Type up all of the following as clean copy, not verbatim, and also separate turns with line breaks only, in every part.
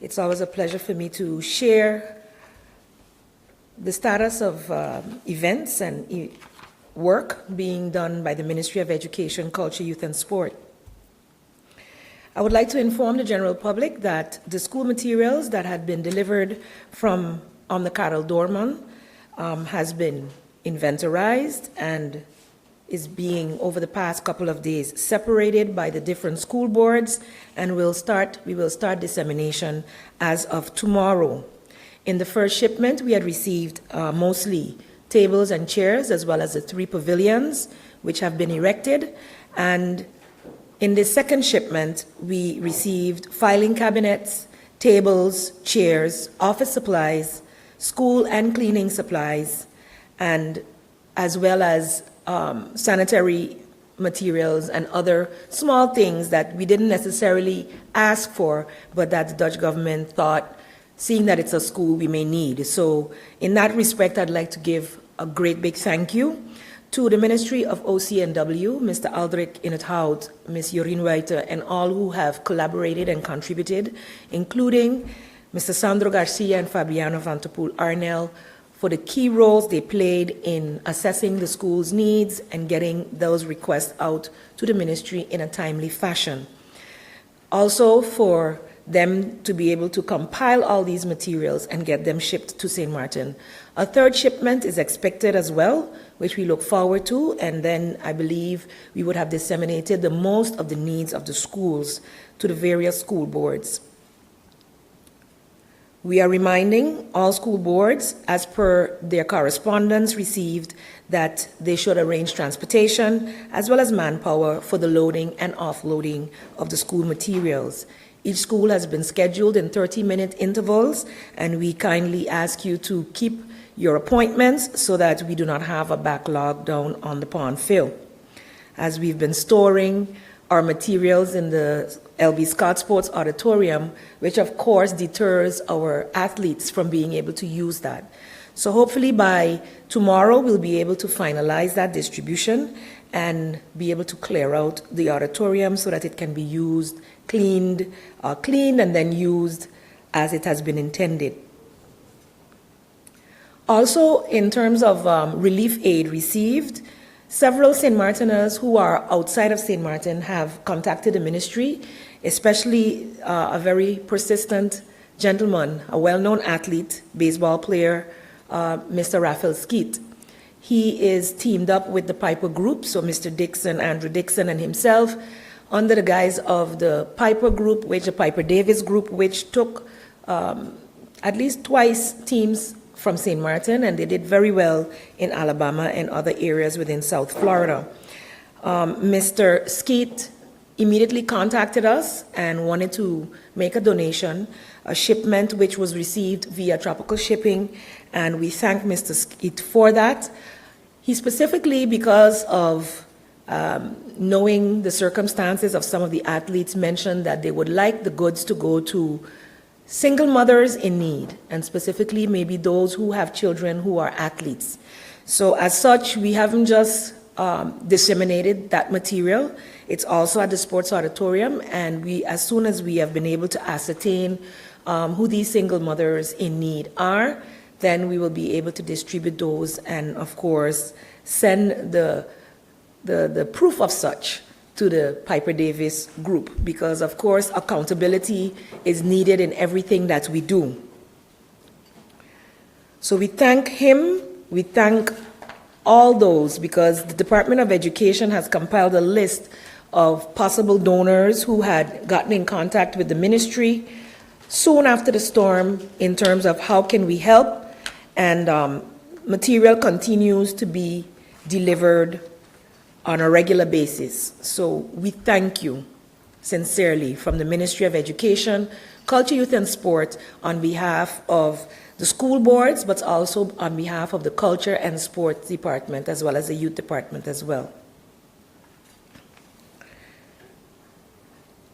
It's always a pleasure for me to share the status of events and work being done by the Ministry of Education, Culture, Youth and Sport. I would like to inform the general public that the school materials that had been delivered from Karel Doorman has been inventorized and is being, over the past couple of days, separated by the different school boards, and we will start dissemination as of tomorrow. In the first shipment, we had received mostly tables and chairs, as well as the 3 pavilions, which have been erected. And in the second shipment, we received filing cabinets, tables, chairs, office supplies, school and cleaning supplies, and as well as sanitary materials and other small things that we didn't necessarily ask for, but that the Dutch government thought, seeing that it's a school, we may need. So in that respect, I'd like to give a great big thank you to the Ministry of OCNW, Mr. Aldrich Inethout, Ms. Jorien Ruiter, and all who have collaborated and contributed, including Mr. Sandro Garcia and Fabiano Van der Poel Arnel, for the key roles they played in assessing the school's needs and getting those requests out to the ministry in a timely fashion. Also for them to be able to compile all these materials and get them shipped to St. Martin. A third shipment is expected as well, which we look forward to, and then I believe we would have disseminated the most of the needs of the schools to the various school boards. We are reminding all school boards, as per their correspondence received, that they should arrange transportation as well as manpower for the loading and offloading of the school materials. Each school has been scheduled in 30-minute intervals, and we kindly ask you to keep your appointments so that we do not have a backlog down on the pond fill. As we've been storing our materials in the LB Scott Sports Auditorium, which of course deters our athletes from being able to use that. So hopefully by tomorrow we'll be able to finalize that distribution and be able to clear out the auditorium so that it can be used, cleaned and then used as it has been intended. Also, in terms of relief aid received, several St. Martiners who are outside of St. Martin have contacted the ministry, especially a very persistent gentleman, a well-known athlete, baseball player, Mr. Raphael Skeet. He is teamed up with the Piper Group, so Mr. Dixon, Andrew Dixon, and himself, under the guise of the Piper Group, the Piper Davis Group, which took at least twice teams from St. Martin, and they did very well in Alabama and other areas within South Florida. Mr. Skeet immediately contacted us and wanted to make a donation, a shipment which was received via tropical shipping, and we thank Mr. Skeet for that. He specifically, because of knowing the circumstances of some of the athletes, mentioned that they would like the goods to go to single mothers in need, and specifically maybe those who have children who are athletes. So as such, we haven't just disseminated that material. It's also at the sports auditorium, and as soon as we have been able to ascertain who these single mothers in need are, then we will be able to distribute those and, of course, send the proof of such to the Piper Davis Group, because, of course, accountability is needed in everything that we do. So we thank him, we thank all those, because the Department of Education has compiled a list of possible donors who had gotten in contact with the ministry soon after the storm in terms of how can we help, and material continues to be delivered on a regular basis. So we thank you sincerely from the Ministry of Education, Culture, Youth and Sport on behalf of the school boards, but also on behalf of the Culture and Sports Department, as well as the Youth Department as well.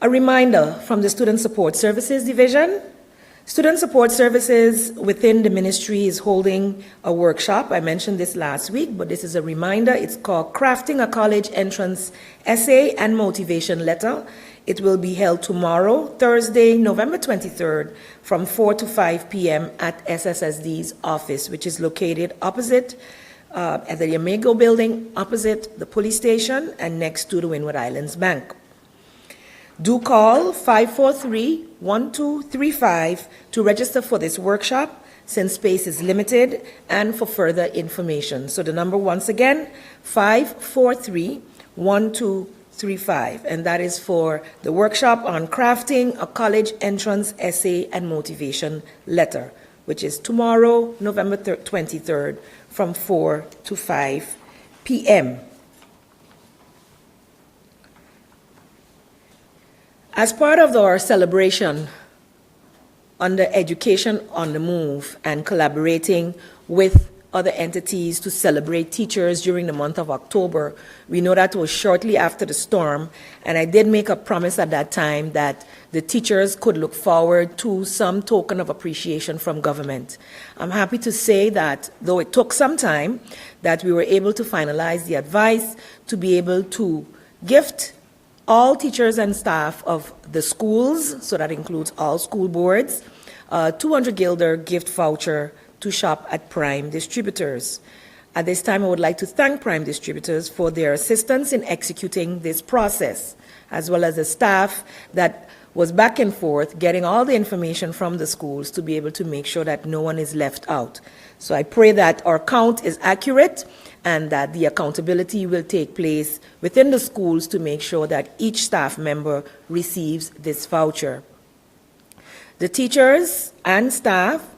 A reminder from the Student Support Services Division. Student Support Services within the ministry is holding a workshop. I mentioned this last week, but this is a reminder. It's called Crafting a College Entrance Essay and Motivation Letter. It will be held tomorrow, Thursday, November 23rd, from 4 to 5 p.m. at SSSD's office, which is located opposite at the Yamago building, opposite the police station and next to the Windward Islands Bank. Do call 543-1235 to register for this workshop, since space is limited, and for further information. So the number, once again, 543-1235, and that is for the workshop on crafting a college entrance essay and motivation letter, which is tomorrow, November 23rd, from 4 to 5 p.m. As part of our celebration under Education on the Move and collaborating with other entities to celebrate teachers during the month of October, we know that was shortly after the storm, and I did make a promise at that time that the teachers could look forward to some token of appreciation from government. I'm happy to say that, though it took some time, that we were able to finalize the advice to be able to gift all teachers and staff of the schools, so that includes all school boards, 200 Guilder gift voucher to shop at Prime Distributors. At this time, I would like to thank Prime Distributors for their assistance in executing this process, as well as the staff that was back and forth getting all the information from the schools to be able to make sure that no one is left out. So I pray that our count is accurate and that the accountability will take place within the schools to make sure that each staff member receives this voucher. The teachers and staff,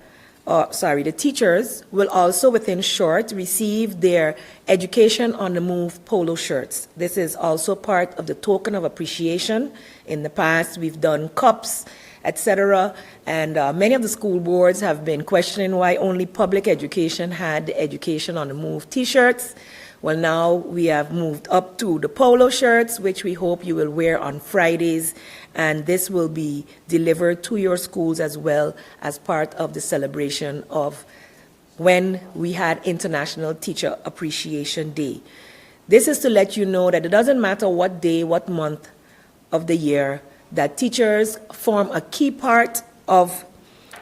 the teachers will also within short receive their Education on the Move polo shirts. This is also part of the token of appreciation. In the past, we've done cups, etc., and many of the school boards have been questioning why only public education had the Education on the Move t-shirts. Well, now we have moved up to the polo shirts, which we hope you will wear on Fridays, and this will be delivered to your schools as well as part of the celebration of when we had International Teacher Appreciation Day. This is to let you know that it doesn't matter what day, what month of the year, that teachers form a key part of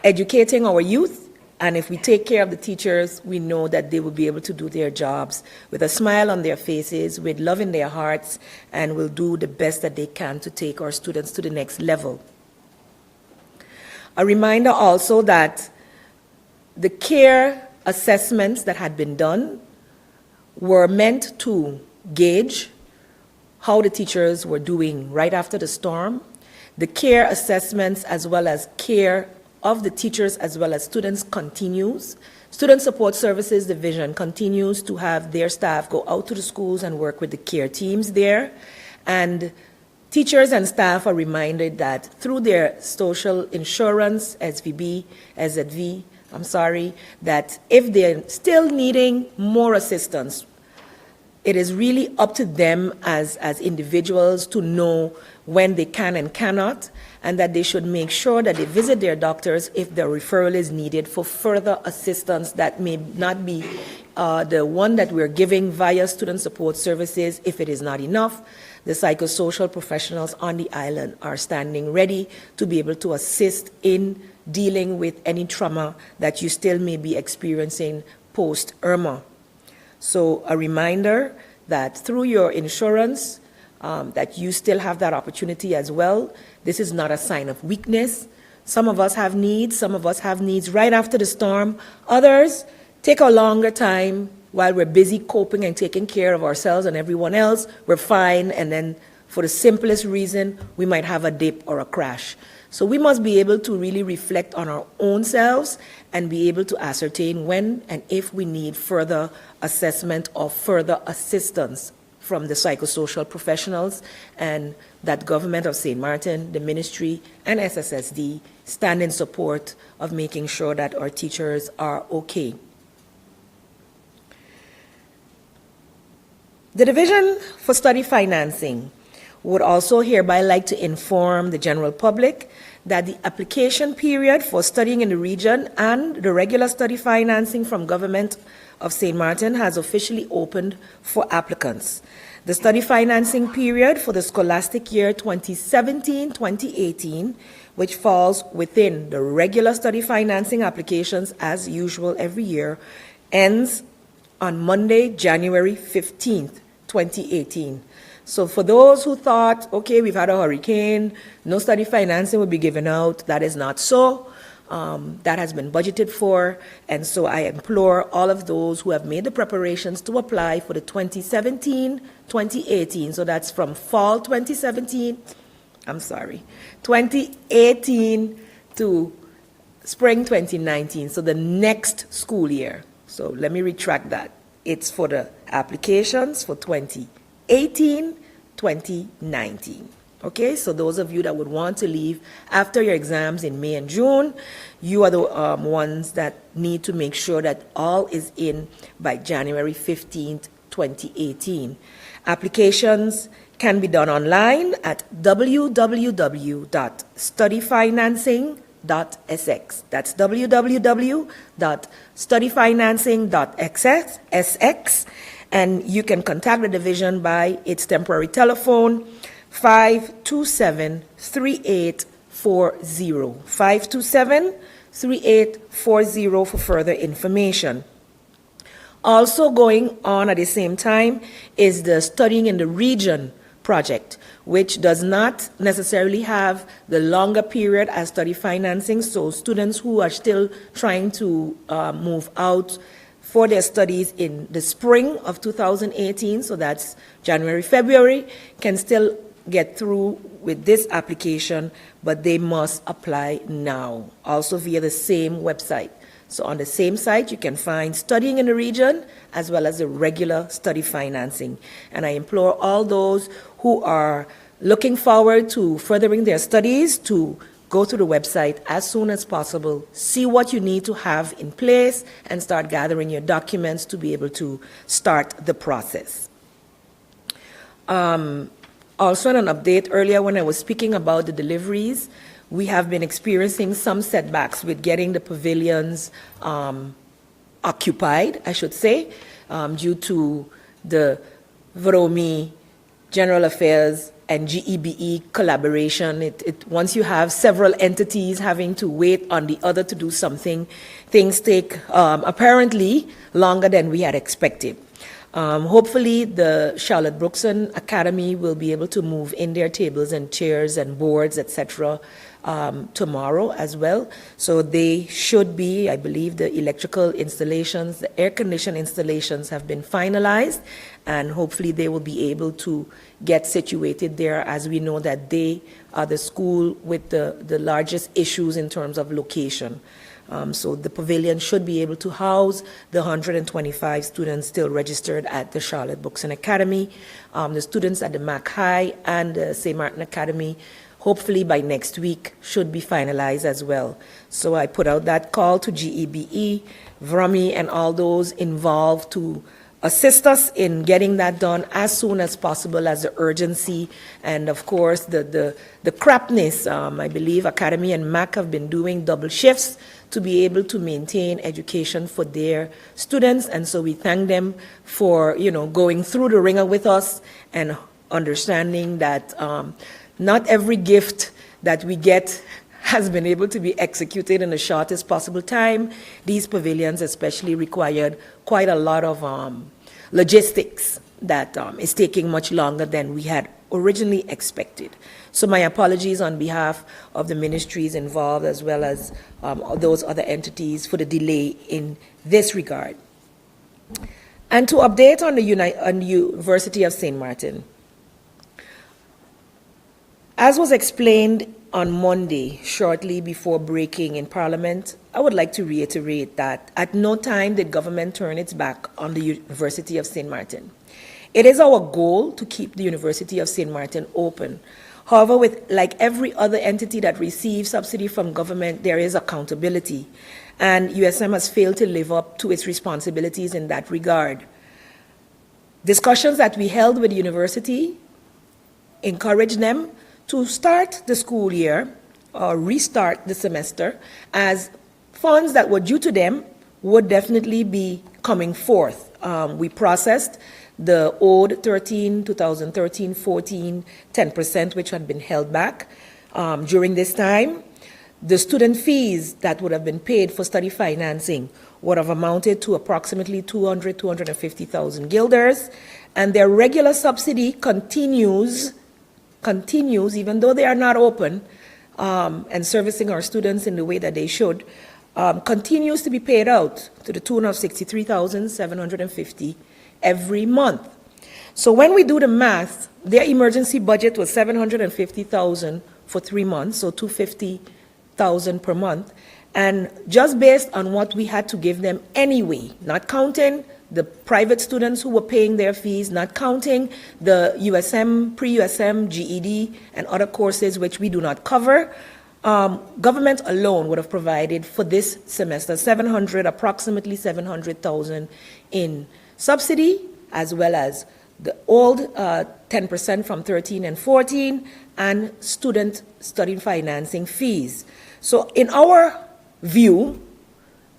educating our youth, and if we take care of the teachers, we know that they will be able to do their jobs with a smile on their faces, with love in their hearts, and will do the best that they can to take our students to the next level. A reminder also that the care assessments that had been done were meant to gauge how the teachers were doing right after the storm. The care assessments as well as care of the teachers as well as students continues. Student Support Services Division continues to have their staff go out to the schools and work with the care teams there. And teachers and staff are reminded that through their social insurance, SVB, SZV, that if they're still needing more assistance, it is really up to them as individuals to know when they can and cannot, and that they should make sure that they visit their doctors if their referral is needed for further assistance that may not be the one that we're giving via Student Support Services. If it is not enough, the psychosocial professionals on the island are standing ready to be able to assist in dealing with any trauma that you still may be experiencing post-Irma. So a reminder that through your insurance, that you still have that opportunity as well. This is not a sign of weakness. Some of us have needs right after the storm. Others take a longer time while we're busy coping and taking care of ourselves and everyone else. We're fine, and then for the simplest reason, we might have a dip or a crash. So we must be able to really reflect on our own selves and be able to ascertain when and if we need further assessment or further assistance from the psychosocial professionals, and that government of St. Martin, the ministry, and SSSD stand in support of making sure that our teachers are okay. The Division for Study Financing would also hereby like to inform the general public that the application period for studying in the region and the regular study financing from government of St. Martin has officially opened for applicants. The study financing period for the scholastic year 2017-2018, which falls within the regular study financing applications as usual every year, ends on Monday, January 15th, 2018. So for those who thought, okay, we've had a hurricane, no study financing will be given out, that is not so. That has been budgeted for, and so I implore all of those who have made the preparations to apply for the 2017-2018, so that's from fall 2018 to spring 2019, so the next school year. So let me retract that. It's for the applications for 2018-2019. Okay, so those of you that would want to leave after your exams in May and June, you are the ones that need to make sure that all is in by January 15th, 2018. Applications can be done online at www.studyfinancing.sx. That's www.studyfinancing.sx, and you can contact the division by its temporary telephone 527-3840, 527-3840 for further information. Also going on at the same time is the Studying in the Region project, which does not necessarily have the longer period as study financing, so students who are still trying to move out for their studies in the spring of 2018, so that's January, February, can still get through with this application, but they must apply now, also via the same website. So on the same site, you can find Studying in the Region as well as the regular study financing. And I implore all those who are looking forward to furthering their studies to go to the website as soon as possible, see what you need to have in place, and start gathering your documents to be able to start the process. Also, an update earlier when I was speaking about the deliveries, we have been experiencing some setbacks with getting the pavilions occupied, I should say, due to the VROMI General Affairs and GEBE collaboration. Once you have several entities having to wait on the other to do something, things take apparently longer than we had expected. Hopefully, the Charlotte Brookson Academy will be able to move in their tables and chairs and boards, etc., tomorrow as well. So they should be, I believe, the electrical installations, the air condition installations have been finalized, and hopefully they will be able to get situated there, as we know that they are the school with the largest issues in terms of location. So the pavilion should be able to house the 125 students still registered at the Charlotte Brookson Academy. The students at the Mac High and the St. Martin Academy, hopefully by next week, should be finalized as well. So I put out that call to GEBE, VROMI, and all those involved to assist us in getting that done as soon as possible, as the urgency and, of course, the crapness. I believe Academy and MAC have been doing double shifts to be able to maintain education for their students, and so we thank them for, going through the ringer with us and understanding that not every gift that we get has been able to be executed in the shortest possible time. These pavilions especially required quite a lot of logistics that is taking much longer than we had originally expected. So my apologies on behalf of the ministries involved as well as those other entities for the delay in this regard. And to update on the University of St. Martin. As was explained on Monday, shortly before breaking in Parliament, I would like to reiterate that at no time did government turn its back on the University of St. Martin. It is our goal to keep the University of St. Martin open. However, like every other entity that receives subsidy from government, there is accountability, and USM has failed to live up to its responsibilities in that regard. Discussions that we held with the university encouraged them to start the school year or restart the semester, as funds that were due to them would definitely be coming forth. We processed the old 2013-14, 10%, which had been held back during this time. The student fees that would have been paid for study financing would have amounted to approximately 250,000 guilders, and their regular subsidy continues, even though they are not open and servicing our students in the way that they should, continues to be paid out to the tune of 63,750 every month. So when we do the math, their emergency budget was 750,000 for 3 months, so 250,000 per month. And just based on what we had to give them anyway, not counting the private students who were paying their fees, not counting the USM, pre-USM, GED, and other courses which we do not cover, government alone would have provided for this semester approximately 700,000 in subsidy, as well as the old 10% from 13 and 14, and student study financing fees. So in our view,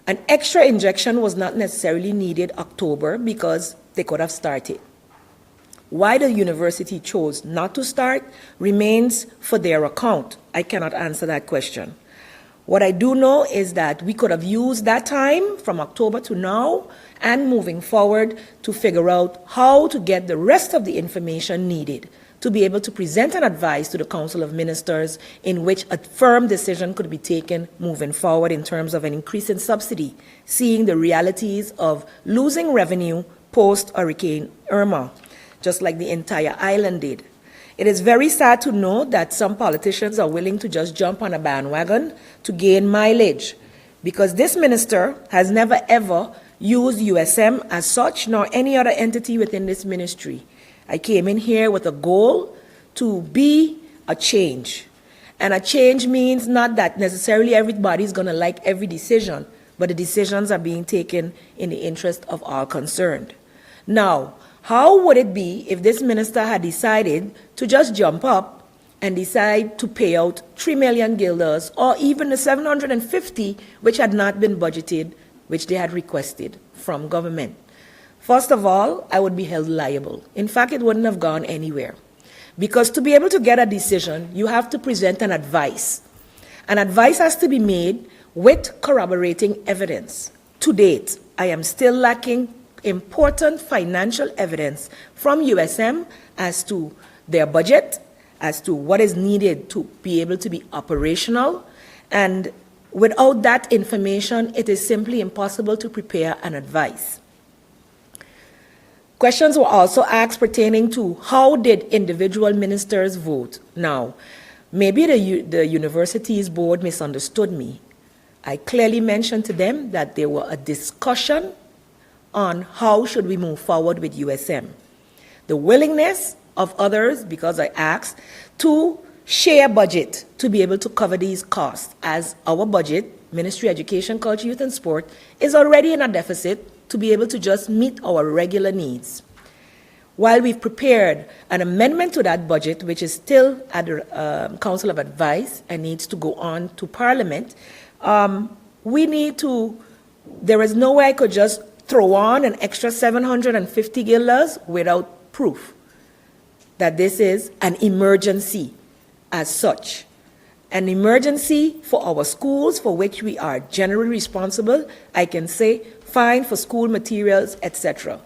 an extra injection was not necessarily needed October because they could have started. Why the university chose not to start remains for their account. I cannot answer that question. What I do know is that we could have used that time from October to now and moving forward to figure out how to get the rest of the information needed to be able to present an advice to the Council of Ministers in which a firm decision could be taken moving forward in terms of an increase in subsidy, seeing the realities of losing revenue post-Hurricane Irma, just like the entire island did. It is very sad to know that some politicians are willing to just jump on a bandwagon to gain mileage, because this minister has never ever used USM as such, nor any other entity within this ministry. I came in here with a goal to be a change. And a change means not that necessarily everybody's going to like every decision, but the decisions are being taken in the interest of all concerned. Now, how would it be if this minister had decided to just jump up and decide to pay out 3 million guilders, or even the 750 which had not been budgeted, which they had requested from government? First of all, I would be held liable. In fact, it wouldn't have gone anywhere. Because to be able to get a decision, you have to present an advice. An advice has to be made with corroborating evidence. To date, I am still lacking important financial evidence from USM as to their budget, as to what is needed to be able to be operational. And without that information, it is simply impossible to prepare an advice. Questions were also asked pertaining to how did individual ministers vote. Now, maybe the university's board misunderstood me. I clearly mentioned to them that there were a discussion on how should we move forward with USM. The willingness of others, because I asked, to share budget to be able to cover these costs, as our budget, Ministry of Education, Culture, Youth and Sport, is already in a deficit to be able to just meet our regular needs. While we've prepared an amendment to that budget, which is still at the Council of Advice and needs to go on to Parliament, there is no way I could just throw on an extra 750 guilders without proof that this is an emergency as such. An emergency for our schools, for which we are generally responsible, I can say, fine for school materials, etc.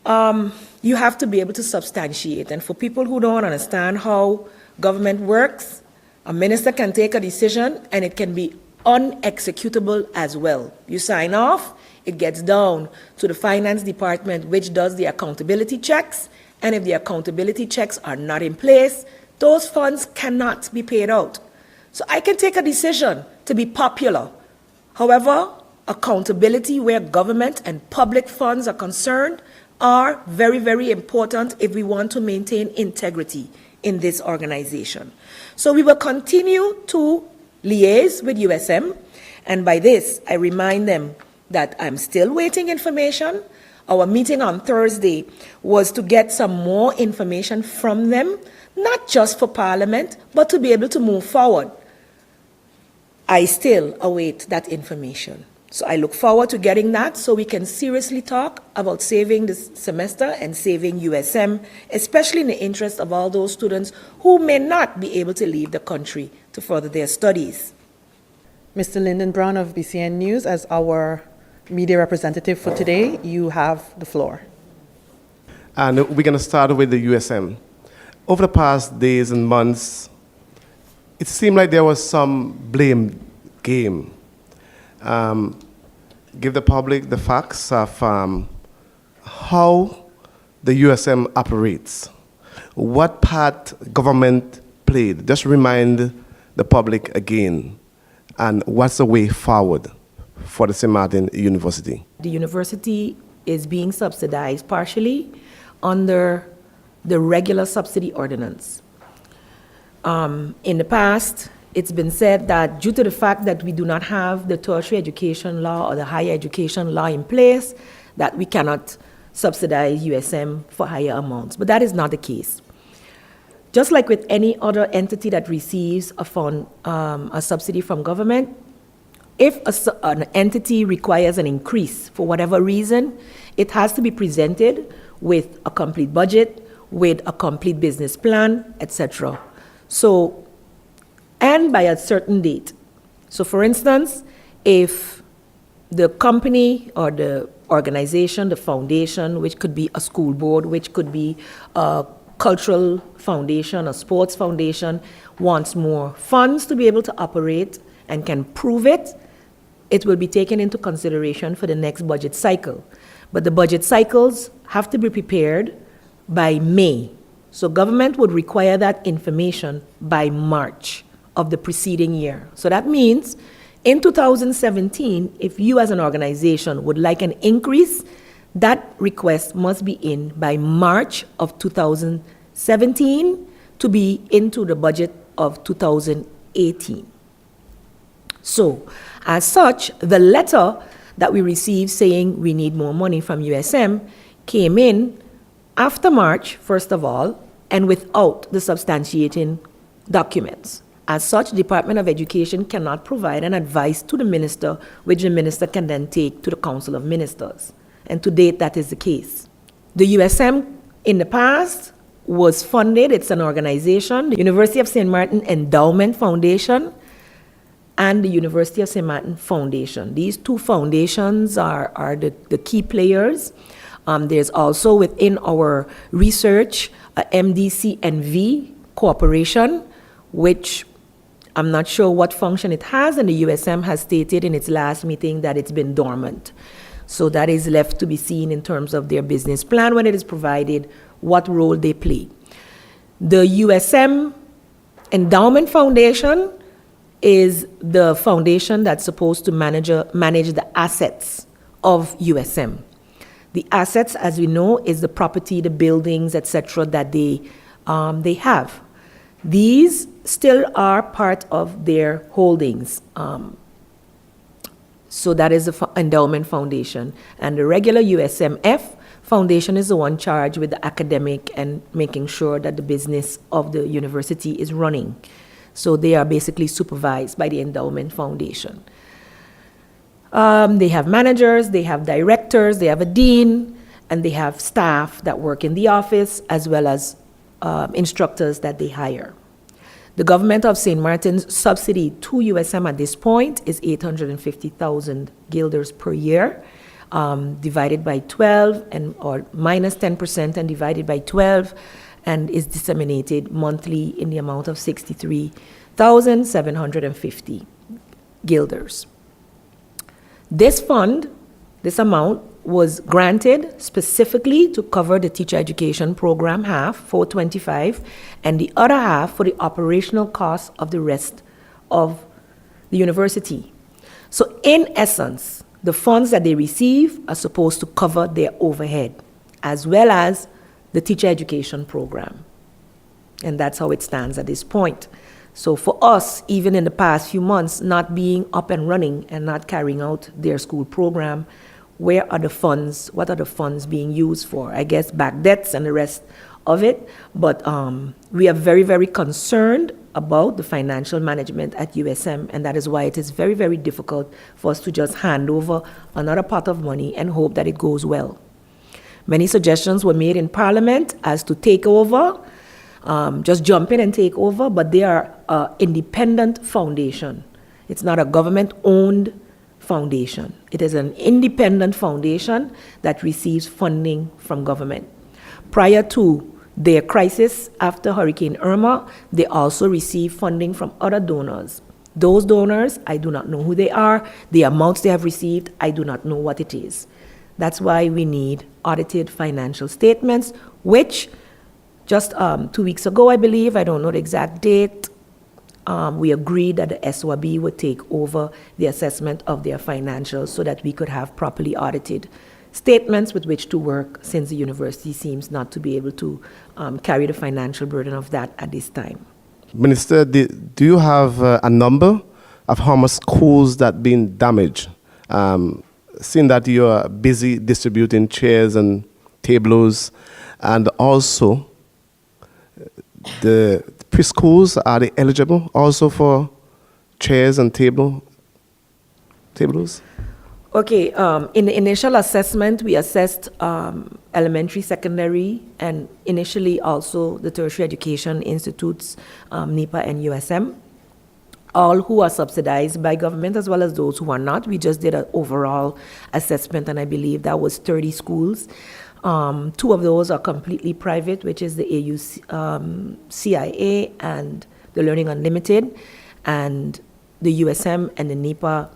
You have to be able to substantiate. And for people who don't understand how government works, a minister can take a decision and it can be unexecutable as well. You sign off, it gets down to the finance department, which does the accountability checks. And if the accountability checks are not in place, those funds cannot be paid out. So I can take a decision to be popular. However, accountability where government and public funds are concerned are very, very important if we want to maintain integrity in this organization. So we will continue to liaise with USM, and by this, I remind them that I'm still waiting information. Our meeting on Thursday was to get some more information from them, not just for Parliament, but to be able to move forward. I still await that information. So I look forward to getting that so we can seriously talk about saving this semester and saving USM, especially in the interest of all those students who may not be able to leave the country to further their studies.
Mr. Lyndon Brown of BCN News, as our media representative for today, you have the floor.
And we're going to start with the USM. Over the past days and months, it seemed like there was some blame game. Give the public the facts of how the USM operates, what part government played. Just remind the public again, and what's the way forward for the St. Martin University.
The university is being subsidized partially under the regular subsidy ordinance. In the past, it's been said that due to the fact that we do not have the tertiary education law or the higher education law in place, that we cannot subsidize USM for higher amounts. But that is not the case. Just like with any other entity that receives a subsidy from government, if an entity requires an increase for whatever reason, it has to be presented with a complete budget, with a complete business plan, etc. So, and by a certain date. So for instance, if the company or the organization, the foundation, which could be a school board, which could be a cultural foundation, a sports foundation, wants more funds to be able to operate and can prove it, it will be taken into consideration for the next budget cycle. But the budget cycles have to be prepared by May. So government would require that information by March of the preceding year. So that means in 2017, if you as an organization would like an increase, that request must be in by March of 2017 to be into the budget of 2018. So, as such, the letter that we received saying we need more money from USM came in after March, first of all, and without the substantiating documents. As such, Department of Education cannot provide an advice to the minister, which the minister can then take to the Council of Ministers. And to date, that is the case. The USM in the past was funded, it's an organization, the University of St. Martin Endowment Foundation and the University of St. Martin Foundation. These two foundations are the key players. There's also within our research, a MDCNV corporation, which I'm not sure what function it has, and the USM has stated in its last meeting that it's been dormant. So that is left to be seen in terms of their business plan when it is provided, what role they play. The USM Endowment Foundation is the foundation that's supposed to manage the assets of USM. The assets, as we know, is the property, the buildings, etc., that they have. These still are part of their holdings. So that is the Endowment Foundation. And the regular USMF Foundation is the one charged with the academic and making sure that the business of the university is running. So they are basically supervised by the Endowment Foundation. They have managers, they have directors, they have a dean, and they have staff that work in the office, as well as instructors that they hire. The government of St. Martin's subsidy to USM at this point is 850,000 guilders per year, divided by 12, or minus 10% and divided by 12, and is disseminated monthly in the amount of 63,750 guilders. This fund, this amount, was granted specifically to cover the teacher education program half, 425, and the other half for the operational costs of the rest of the university. So in essence, the funds that they receive are supposed to cover their overhead, as well as the teacher education program. And that's how it stands at this point. So for us, even in the past few months, not being up and running and not carrying out their school program, where are the funds? What are the funds being used for? I guess back debts and the rest of it. But we are very, very concerned about the financial management at USM, and that is why it is very, very difficult for us to just hand over another pot of money and hope that it goes well. Many suggestions were made in Parliament as to take over, just jump in and take over, but they are an independent foundation. It's not a government-owned foundation. It is an independent foundation that receives funding from government. Prior to their crisis after Hurricane Irma, they also received funding from other donors. Those donors, I do not know who they are. The amounts they have received, I do not know what it is. That's why we need audited financial statements, which just 2 weeks ago, I believe, I don't know the exact date, we agreed that the SOAB would take over the assessment of their financials so that we could have properly audited statements with which to work, since the university seems not to be able to carry the financial burden of that at this time.
Minister, do you have a number of how much schools that been damaged? Seeing that you are busy distributing chairs and tables, and also the preschools, are they eligible also for chairs and tables?
Okay, in the initial assessment, we assessed elementary, secondary, and initially also the tertiary education institutes, NEPA and USM, all who are subsidized by government as well as those who are not. We just did an overall assessment, and I believe that was 30 schools. 2 of those are completely private, which is the AU CIA and the Learning Unlimited, and the USM and the NEPA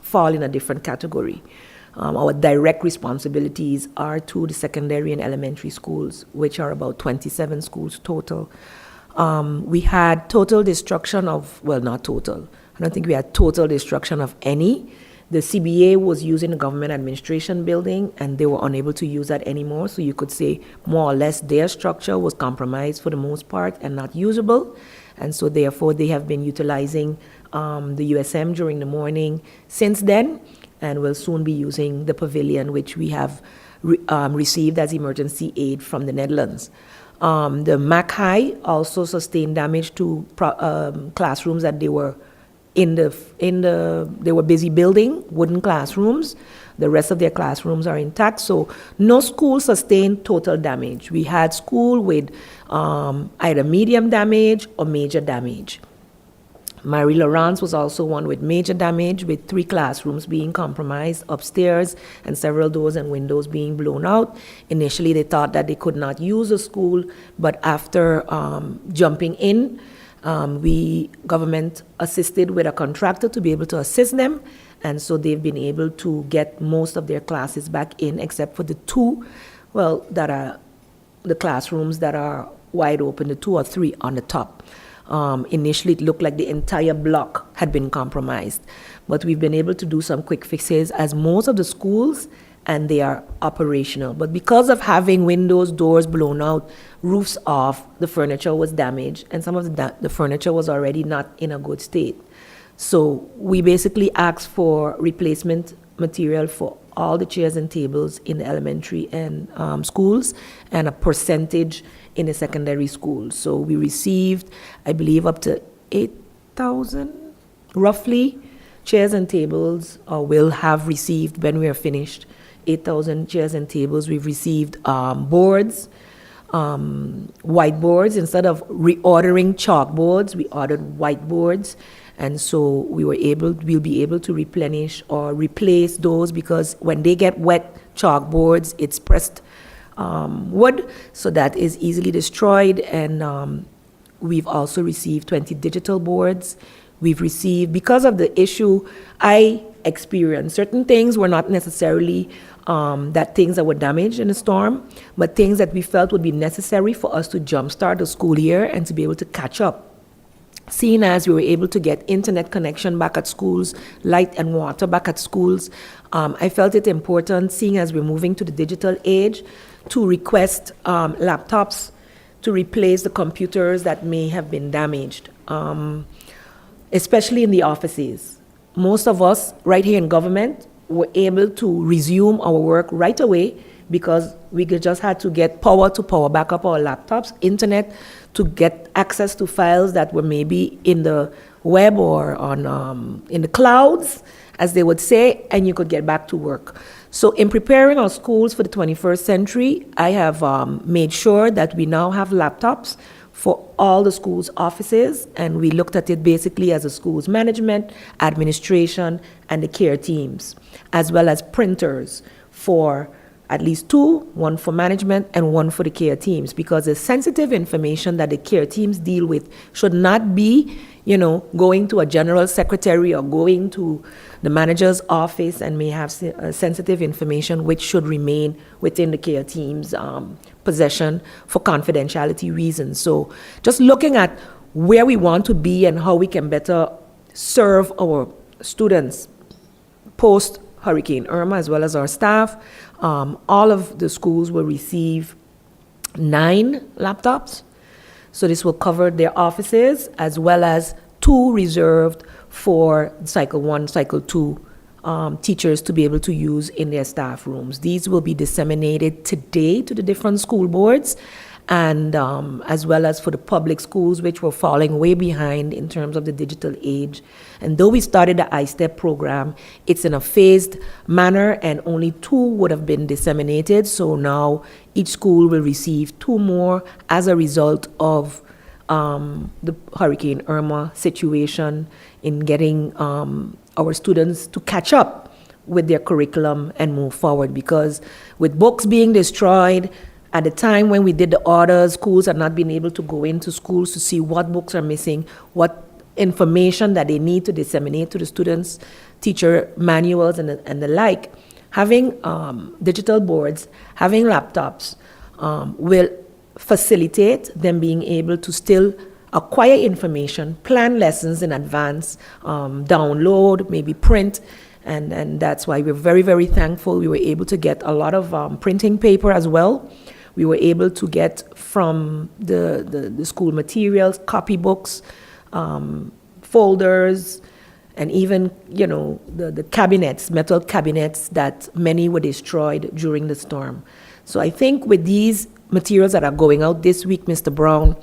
fall in a different category. Our direct responsibilities are to the secondary and elementary schools, which are about 27 schools total. We had total destruction of, well, not total. I don't think we had total destruction of any. The CBA was using the government administration building, and they were unable to use that anymore. So you could say more or less their structure was compromised for the most part and not usable. And so therefore they have been utilizing the USM during the morning since then, and will soon be using the pavilion, which we have received as emergency aid from the Netherlands. The MAC High also sustained damage to classrooms that they were they were busy building, wooden classrooms. The rest of their classrooms are intact, so no school sustained total damage. We had school with either medium damage or major damage. Marie Laurence was also one with major damage, with 3 classrooms being compromised upstairs and several doors and windows being blown out. Initially, they thought that they could not use the school, but after jumping in, government assisted with a contractor to be able to assist them, and so they've been able to get most of their classes back in, except for the 2, that are the classrooms that are wide open, the 2 or 3 on the top. Initially, it looked like the entire block had been compromised, but we've been able to do some quick fixes as most of the schools, and they are operational. But because of having windows, doors blown out, roofs off, the furniture was damaged, and some of the furniture was already not in a good state. So we basically asked for replacement material for all the chairs and tables in the elementary and schools, and a percentage in the secondary schools. So we received, I believe, up to 8,000, roughly, chairs and tables, or will have received when we are finished, 8,000 chairs and tables. We've received boards, whiteboards. Instead of reordering chalkboards, we ordered whiteboards. And so we'll be able to replenish or replace those, because when they get wet, chalkboards, it's pressed wood, so that is easily destroyed. And we've also received 20 digital boards. We've received, because of the issue I experienced, certain things were not necessarily that things that were damaged in the storm, but things that we felt would be necessary for us to jumpstart the school year and to be able to catch up. Seeing as we were able to get internet connection back at schools, light and water back at schools, I felt it important, seeing as we're moving to the digital age, to request laptops to replace the computers that may have been damaged, especially in the offices. Most of us right here in government were able to resume our work right away, because we just had to get power to power back up our laptops, internet to get access to files that were maybe in the web or on in the clouds, as they would say, and you could get back to work. So in preparing our schools for the 21st century, I have made sure that we now have laptops for all the schools' offices, and we looked at it basically as a school's management, administration, and the care teams, as well as printers for at least two, one for management and one for the care teams, because the sensitive information that the care teams deal with should not be, going to a general secretary or going to the manager's office, and may have sensitive information which should remain within the care team's possession for confidentiality reasons. So just looking at where we want to be and how we can better serve our students post Hurricane Irma, as well as our staff. All of the schools will receive 9 laptops. So this will cover their offices, as well as 2 reserved for Cycle 1, Cycle 2 teachers to be able to use in their staff rooms. These will be disseminated today to the different school boards, and as well as for the public schools, which were falling way behind in terms of the digital age. And though we started the iStep program, it's in a phased manner, and only 2 would have been disseminated. So now each school will receive 2 more as a result of the Hurricane Irma situation, in getting our students to catch up with their curriculum and move forward. Because with books being destroyed, at the time when we did the orders, schools had not been able to go into schools to see what books are missing, what information that they need to disseminate to the students, teacher manuals and the like. Having digital boards, having laptops will facilitate them being able to still acquire information, plan lessons in advance, download, maybe print, and that's why we're very, very thankful. We were able to get a lot of printing paper as well. We were able to get from the school materials, copybooks, folders, and even, the cabinets, metal cabinets that many were destroyed during the storm. So I think with these materials that are going out this week, Mr. Brown,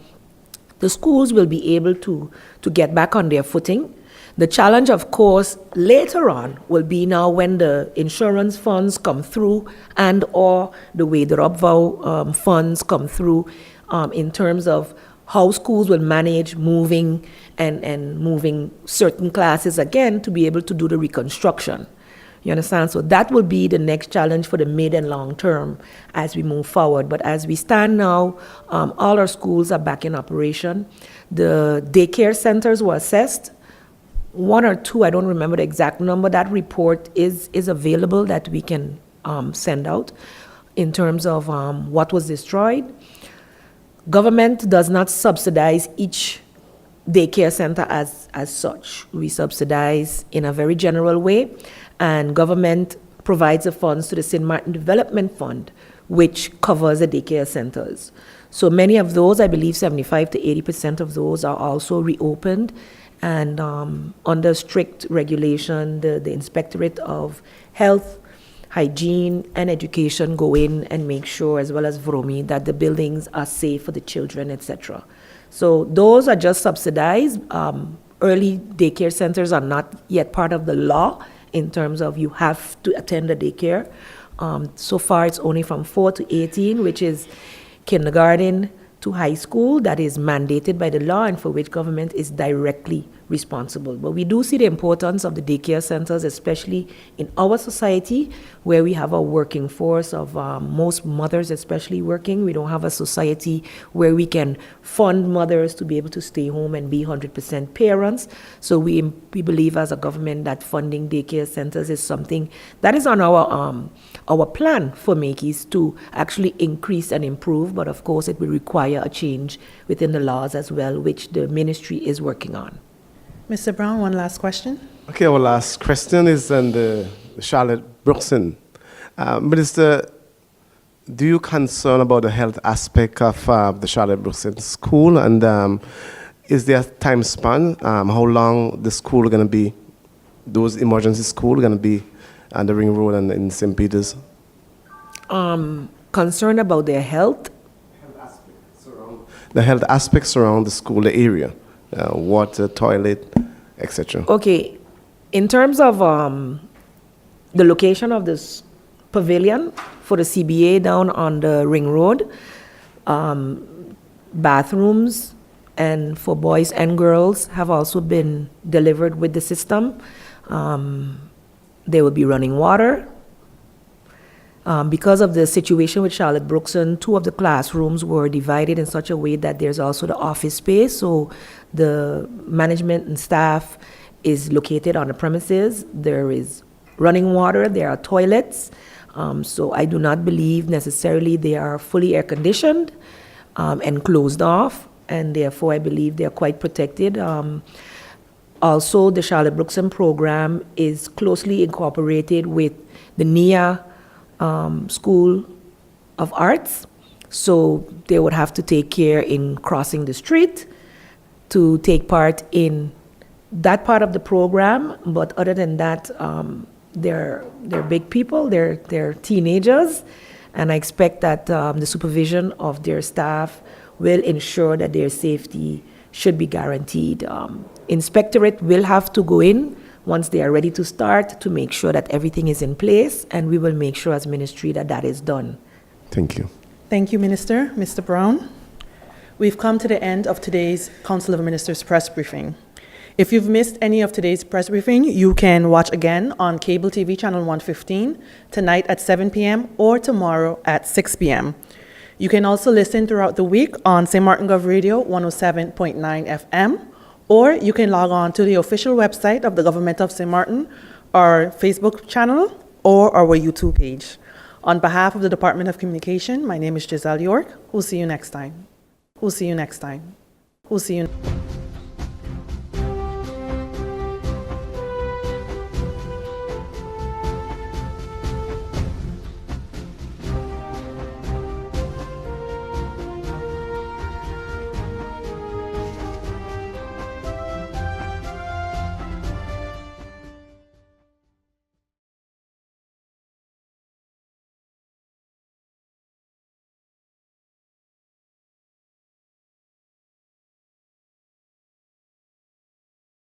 the schools will be able to get back on their footing. The challenge, of course, later on will be now when the insurance funds come through, and or the way the Robvow funds come through, in terms of how schools will manage moving and moving certain classes again to be able to do the reconstruction. You understand? So that will be the next challenge for the mid and long term as we move forward. But as we stand now, all our schools are back in operation. The daycare centers were assessed. 1 or 2, I don't remember the exact number. That report is available that we can send out in terms of what was destroyed. Government does not subsidize each daycare center as such. We subsidize in a very general way, and government provides the funds to the St. Martin Development Fund, which covers the daycare centers. So many of those, I believe 75 to 80% of those, are also reopened. And under strict regulation, the Inspectorate of Health, Hygiene, and Education go in and make sure, as well as VROMI, that the buildings are safe for the children, etc. So those are just subsidized. Early daycare centers are not yet part of the law in terms of you have to attend a daycare. So far, it's only from 4 to 18, which is kindergarten to high school, that is mandated by the law and for which government is directly responsible. But we do see the importance of the daycare centers, especially in our society, where we have a working force of most mothers especially working. We don't have a society where we can fund mothers to be able to stay home and be 100% parents. So we believe as a government that funding daycare centers is something that is on our plan for Makeys to actually increase and improve, but of course it will require a change within the laws as well, which the ministry is working on.
Mr. Brown, one last question.
Okay, our last question is on the Charlotte Brookson. Minister, do you concern about the health aspect of the Charlotte Brookson school, and is there a time span? How long the school going to be, those emergency school going to be on the Ring Road and in St. Peter's?
Concerned about their health?
the health aspects around the school, the area, water, toilet, etc.
Okay, in terms of the location of this pavilion for the CBA down on the Ring Road, bathrooms and for boys and girls have also been delivered with the system. There will be running water. Because of the situation with Charlotte Brookson, 2 of the classrooms were divided in such a way that there's also the office space, so the management and staff is located on the premises. There is running water, there are toilets, so I do not believe necessarily they are fully air-conditioned and closed off, and therefore I believe they are quite protected. Also, the Charlotte Brookson program is closely incorporated with the NIA School of Arts, so they would have to take care in crossing the street to take part in that part of the program. But other than that, they're big people, they're teenagers, and I expect that the supervision of their staff will ensure that their safety should be guaranteed. Inspectorate will have to go in once they are ready to start to make sure that everything is in place, and we will make sure as ministry that that is done.
Thank you.
Thank you, Minister. Mr. Brown, we've come to the end of today's Council of Ministers press briefing. If you've missed any of today's press briefing, you can watch again on cable TV channel 115 tonight at 7 p.m. or tomorrow at 6 p.m. You can also listen throughout the week on St. Martin Gov Radio 107.9 FM, or you can log on to the official website of the Government of St. Martin, our Facebook channel, or our YouTube page. On behalf of the Department of Communication, my name is Giselle York. We'll see you next time. We'll see you next time. We'll see you.